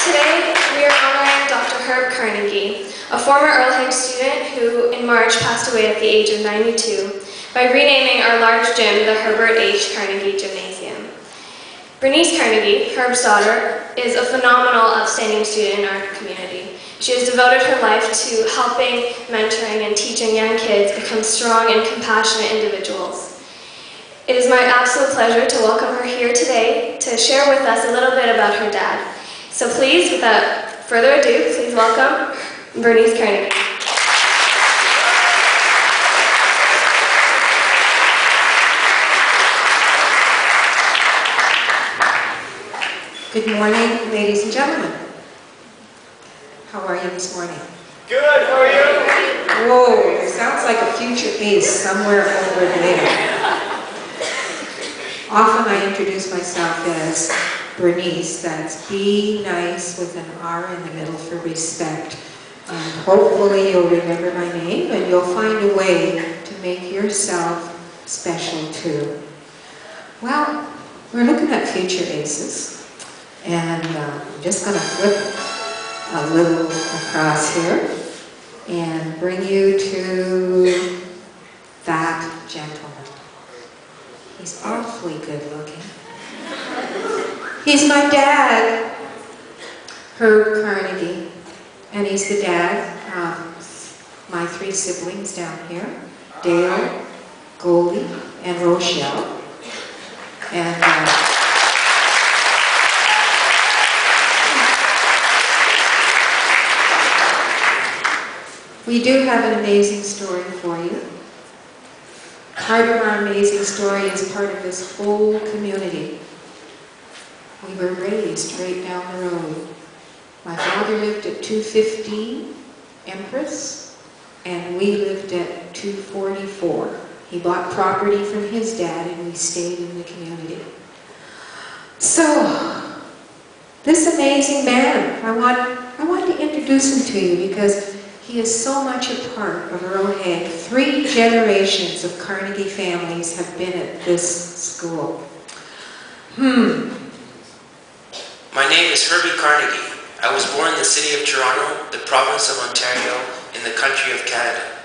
Today, we are honoring Dr. Herb Carnegie, a former Earl Haig student who in March passed away at the age of 92, by renaming our large gym the Herbert H. Carnegie Gymnasium. Bernice Carnegie, Herb's daughter, is a phenomenal, outstanding student in our community. She has devoted her life to helping, mentoring, and teaching young kids become strong and compassionate individuals. It is my absolute pleasure to welcome her here today to share with us a little bit about her dad. So please, without further ado, please welcome Bernice Carnegie. Good morning, ladies and gentlemen. How are you this morning? Good, how are you? Whoa, it sounds like a future ace somewhere over there. Often I introduce myself as Bernice, that's be nice with an R in the middle for respect. And hopefully you'll remember my name and you'll find a way to make yourself special too. Well, we're looking at future aces. And I'm just going to flip a little across here and bring you to that gentleman. He's awfully good looking. He's my dad, Herb Carnegie, and he's the dad of my three siblings down here, Dale, Goldie, and Rochelle. And we do have an amazing story for you. Part of our amazing story is part of this whole community. We were raised right down the road. My father lived at 215 Empress, and we lived at 244. He bought property from his dad, and we stayed in the community. So, this amazing man, I want to introduce him to you because he is so much a part of Earl Haig. 3 generations of Carnegie families have been at this school. My name is Herbie Carnegie. I was born in the city of Toronto, the province of Ontario, in the country of Canada.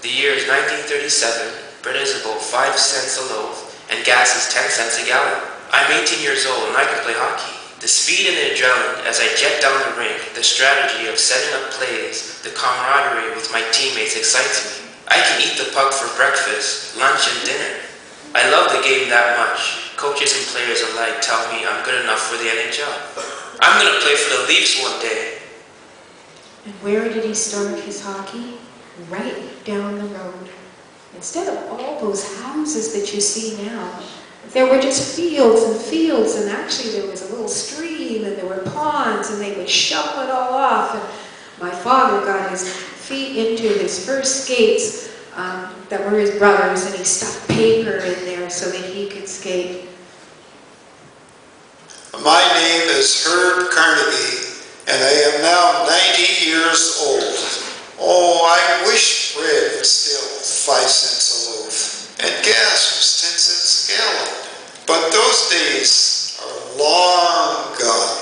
The year is 1937, bread is about 5 cents a loaf, and gas is 10 cents a gallon. I'm 18 years old and I can play hockey. The speed and the adrenaline as I jet down the rink, the strategy of setting up plays, the camaraderie with my teammates excites me. I can eat the puck for breakfast, lunch, and dinner. I love the game that much. Coaches and players alike tell me I'm good enough for the NHL. I'm going to play for the Leafs one day. And where did he start his hockey? Right down the road. Instead of all those houses that you see now, there were just fields and fields, and actually there was a little stream, and there were ponds, and they would shovel it all off. And my father got his feet into his first skates that were his brother's, and he stuffed paper in there so that he could skate. My name is Herb Carnegie, and I am now 90 years old. Oh, I wish bread was still 5 cents a loaf, and gas was 10 cents a gallon. But those days are long gone.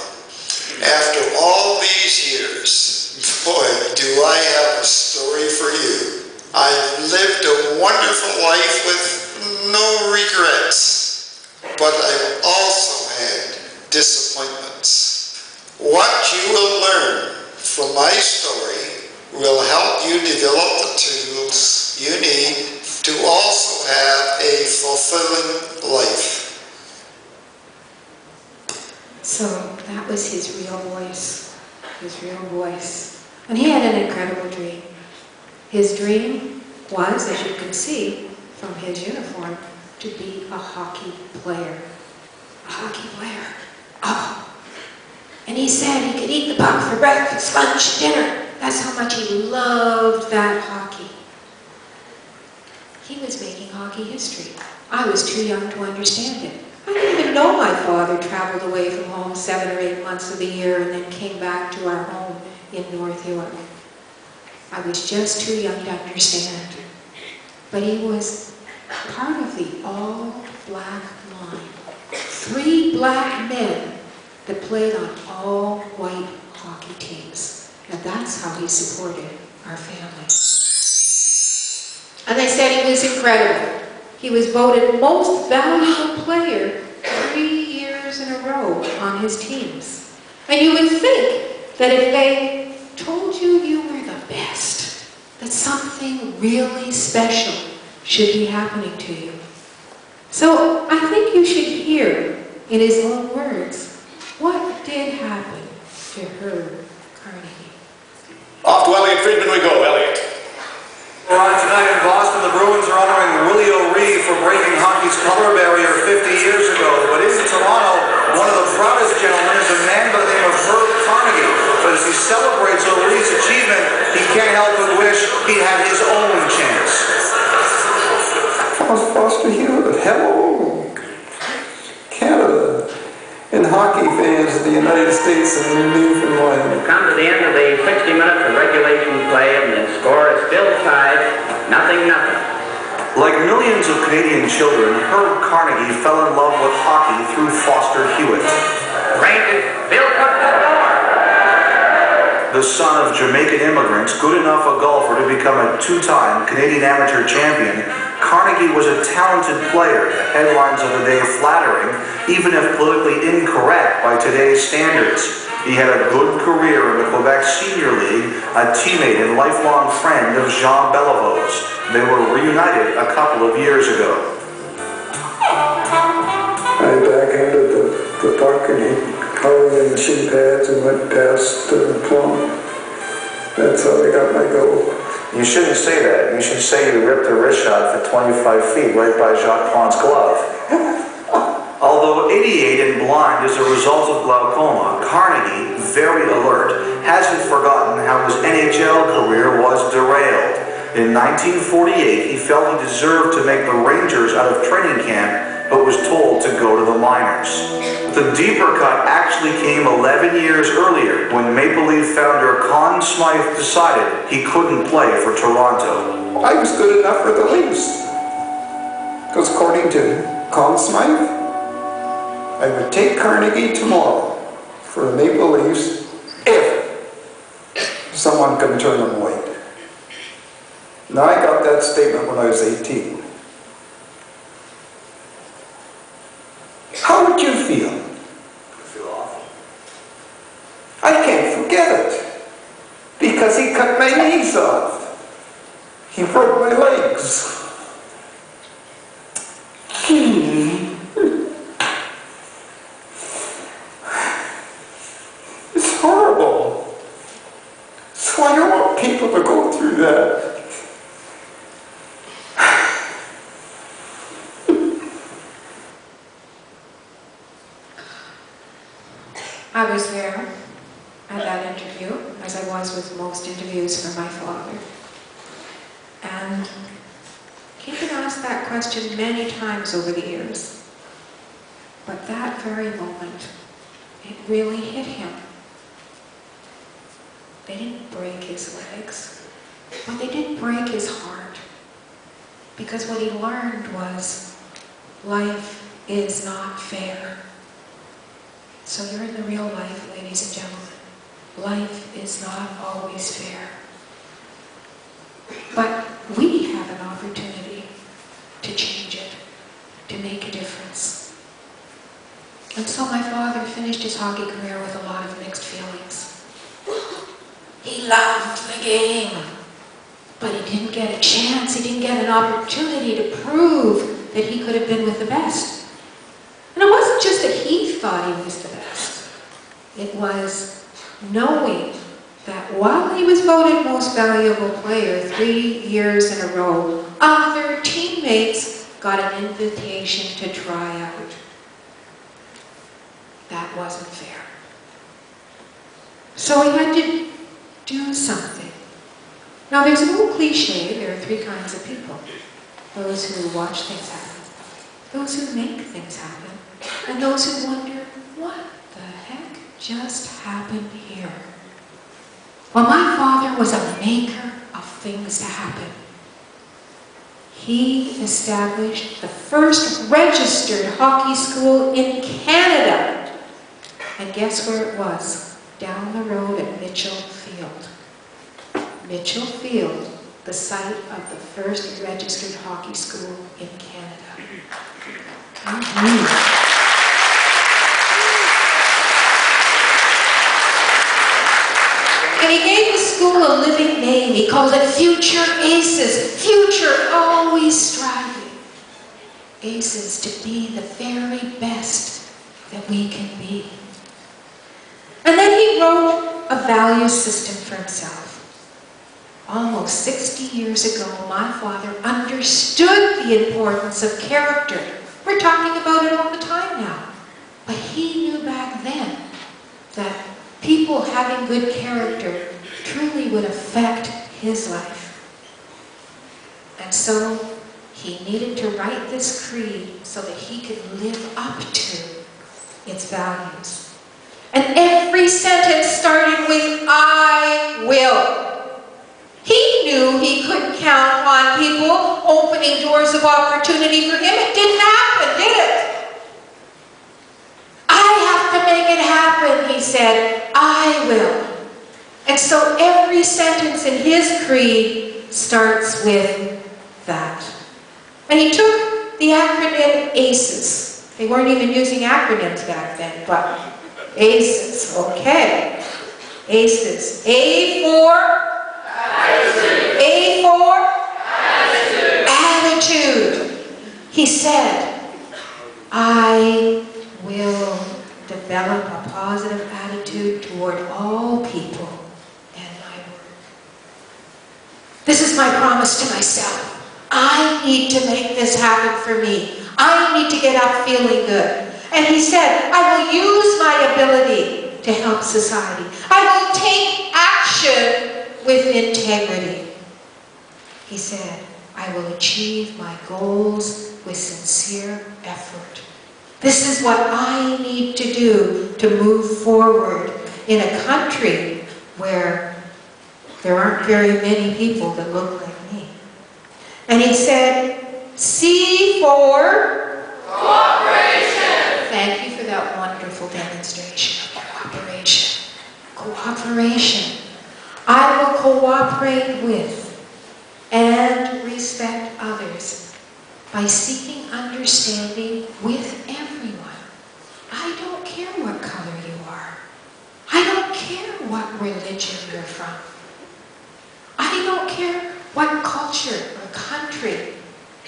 After all these years, boy, do I have a story for you. I've lived a wonderful life with no regrets, but I've also had disappointments. What you will learn from my story will help you develop the tools you need to also have a fulfilling life. So that was his real voice, And he had an incredible dream. His dream was, as you can see from his uniform, to be a hockey player. A hockey player. Oh. And he said he could eat the puck for breakfast, lunch, dinner. That's how much he loved that hockey. He was making hockey history. I was too young to understand it. I didn't even know my father traveled away from home 7 or 8 months of the year and then came back to our home in North York. I was just too young to understand. But he was part of the all-black line. 3 black men that played on all-white And that's how he supported our family. As I said, he was incredible. He was voted most valuable player 3 years in a row on his teams. And you would think that if they told you you were the best, that something really special should be happening to you. So I think you should hear in his own words what did happen to Herb Carnegie. Off to Elliot Friedman we go, Elliot. Right, tonight in Boston, the Bruins are honoring Willie O'Ree for breaking hockey's color barrier 50 years ago. But in Toronto, one of the proudest gentlemen is a man by the name of Herb Carnegie. But as he celebrates O'Ree's achievement, he can't help but wish he had his own chance. Thomas Foster Hewitt, hello, Canada, and hockey fans of the United States and Newfoundland. We've come to the end of the 60 minutes of regulation play, and the score is still tied, 0-0. Like millions of Canadian children, Herb Carnegie fell in love with hockey through Foster Hewitt. Rangers, Bill Cook to the door. The son of Jamaican immigrants, good enough a golfer to become a two-time Canadian amateur champion, Carnegie was a talented player, the headlines of the day flattering, even if politically incorrect by today's standards. He had a good career in the Quebec Senior League, a teammate and lifelong friend of Jean Beliveau's. They were reunited a couple of years ago. I backhanded the puck and he hurled in the shin pads and went past the plum. That's how I got my goal. You shouldn't say that. You should say you ripped a wrist shot for 25 feet right by Jacques Plant's glove. Although 88 and blind as a result of glaucoma, Carnegie, very alert, hasn't forgotten how his NHL career was derailed. In 1948, he felt he deserved to make the Rangers out of training camp, but was told to go to the minors. The deeper cut actually came 11 years earlier, when Maple Leaf founder Conn Smythe decided he couldn't play for Toronto. I was good enough for the Leafs. Because according to Conn Smythe, I would take Carnegie tomorrow for the Maple Leafs if someone can turn them white. Now I got that statement when I was 18. How would you feel? I feel awful. I can't forget it. Because he cut my knees off. He broke my legs. It's horrible. So I don't want people to go through that. I was there at that interview, as I was with most interviews for my father. And he'd been asked that question many times over the years. But that very moment, it really hit him. They didn't break his legs, but they did break his heart. Because what he learned was, life is not fair. So you're in the real life, ladies and gentlemen. Life is not always fair. But we have an opportunity to change it, to make a difference. And so my father finished his hockey career with a lot of mixed feelings. He loved the game, but he didn't get a chance, he didn't get an opportunity to prove that he could have been with the best. And it wasn't just that he thought he was the best. It was knowing that while he was voted most valuable player 3 years in a row, other teammates got an invitation to try out. That wasn't fair. So he had to do something. Now there's an old cliche, there are three kinds of people. Those who watch things happen, those who make things happen, and those who wonder, what the heck just happened here? Well, my father was a maker of things to happen. He established the first registered hockey school in Canada. And guess where it was? Down the road at Mitchell Field. Mitchell Field, the site of the first registered hockey school in Canada. And he gave the school a living name. He called it Future Aces. Future, always striving. Aces, to be the very best that we can be. And then he wrote a value system for himself. Almost 60 years ago, my father understood the importance of character. We're talking about it all the time now. But he knew back then that people having good character truly would affect his life. And so he needed to write this creed so that he could live up to its values. And every sentence started with, I will. He knew he couldn't count on people opening doors of opportunity for him. It didn't happen, did it? I have to make it happen, he said. I will. And so every sentence in his creed starts with that. And he took the acronym ACES. They weren't even using acronyms back then, but ACES, okay. ACES. A for? Attitude. A for? Attitude. Attitude. He said, I will develop a positive attitude toward all people and my work. This is my promise to myself. I need to make this happen for me. I need to get up feeling good. And he said, I will use my ability to help society. I will take action with integrity. He said, I will achieve my goals with sincere effort. This is what I need to do to move forward in a country where there aren't very many people that look like me. And he said, C for? Cooperation. Thank you for that wonderful demonstration of cooperation. Cooperation. I will cooperate with and respect others by seeking understanding with everyone. I don't care what color you are. I don't care what religion you're from. I don't care what culture or country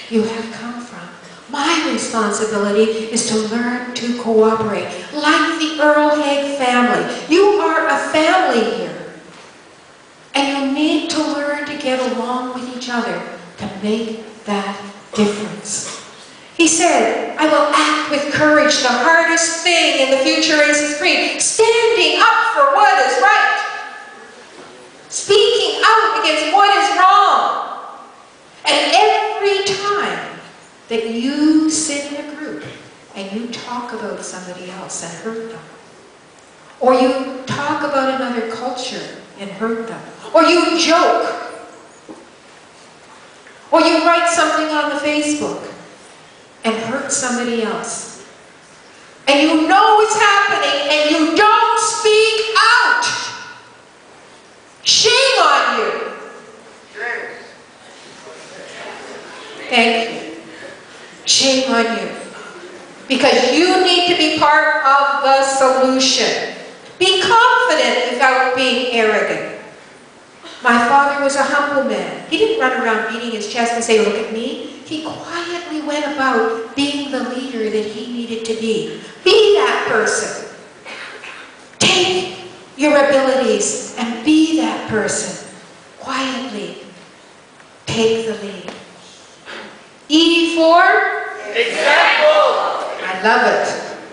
you have come from. My responsibility is to learn to cooperate, like the Earl Haig family. You are a family here. And you need to learn to get along with each other to make that difference. He said, I will act with courage, the hardest thing in the Future Aces Creed, standing up for what is right, speaking out against what is wrong. And every time that you sit in a group and you talk about somebody else and hurt them, or you talk about another culture and hurt them, or you joke, or you write something on the Facebook and hurt somebody else, and you know it's happening and you don't speak out, shame on you. Thank you. Shame on you. Because you need to be part of the solution. Be confident without being arrogant. My father was a humble man. He didn't run around beating his chest and say, look at me. He quietly went about being the leader that he needed to be. Be that person. Take your abilities and be that person. Quietly take the lead. E for? Example. I love it.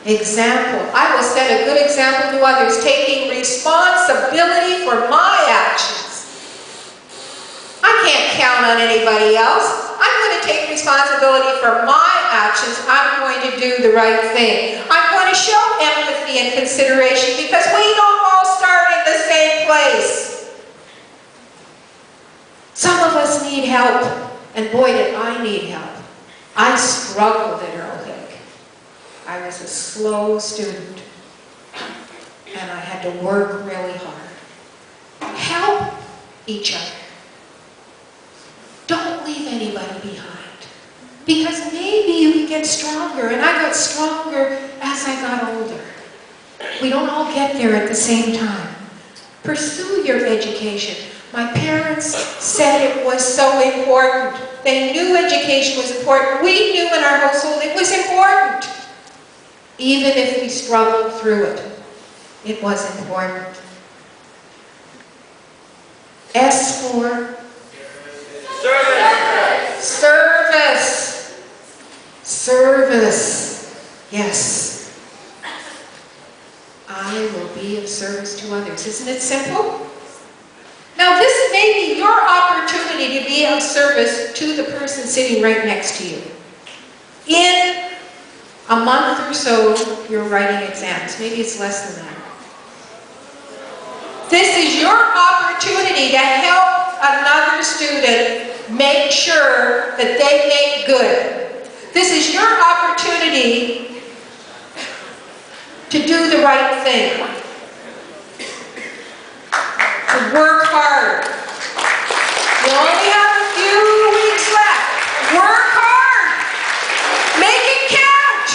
Example. I will set a good example to others, taking responsibility for my actions. I can't count on anybody else. I'm going to take responsibility for my actions. I'm going to do the right thing. I'm going to show empathy and consideration because we don't all start in the same place. Some of us need help, and boy did I need help. I struggled at Earl Haig. I was a slow student, and I had to work really hard. each other. Don't leave anybody behind. Because maybe you can get stronger, and I got stronger as I got older. We don't all get there at the same time. Pursue your education. My parents said it was so important. They knew education was important. We knew in our household it was important. Even if we struggled through it, it was important. S for service. Service. Service. Yes. I will be of service to others. Isn't it simple? Now this may be your opportunity to be of service to the person sitting right next to you. In a month or so, you're writing exams. Maybe it's less than that. This is your opportunity to help another student make sure that they make good. This is your opportunity to do the right thing. To work hard. You only have a few weeks left. Work hard. Make it count.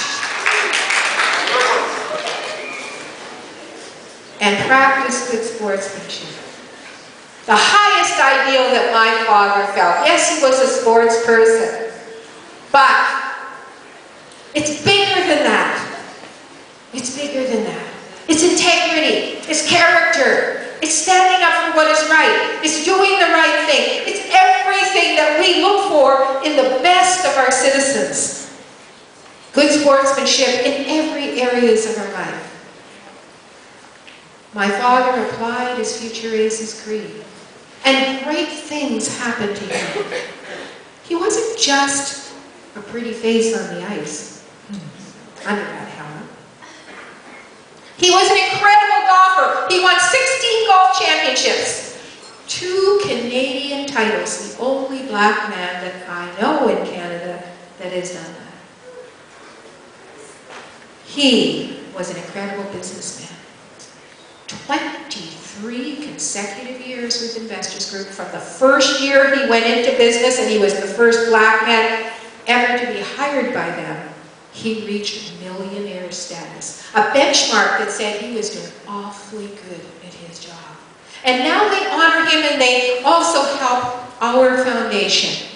And practice good sportsmanship. The highest ideal that my father felt. Yes, he was a sports person. But it's bigger than that. It's bigger than that. It's integrity. It's character. It's standing up for what is right. It's doing the right thing. It's everything that we look for in the best of our citizens. Good sportsmanship in every areas of our life. My father applied his future aces creed, and great things happened to him. He wasn't just a pretty face on the ice under that helmet. He was an incredible golfer. He won 16 golf championships. 2 Canadian titles. The only black man that I know in Canada that has done that. He was an incredible businessman. 23 consecutive years with Investors Group. From the first year he went into business, and he was the first black man ever to be hired by them, he reached millionaire status. A benchmark that said he was doing awfully good at his job. And now they honor him, and they also help our foundation.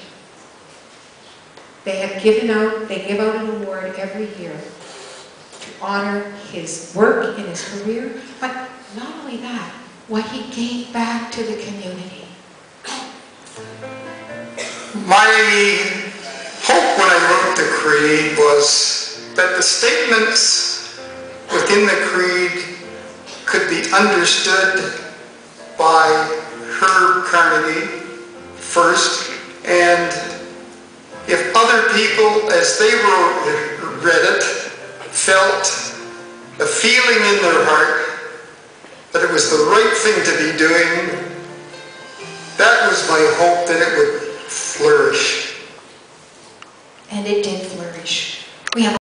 They give out an award every year to honor his work in his career, but not only that, what he gave back to the community. My hope when I wrote the creed was that the statements within the creed could be understood by Herb Carnegie first, and if other people, as they read it, felt a feeling in their heart that it was the right thing to be doing, that was my hope, that it would flourish. And it did flourish. We have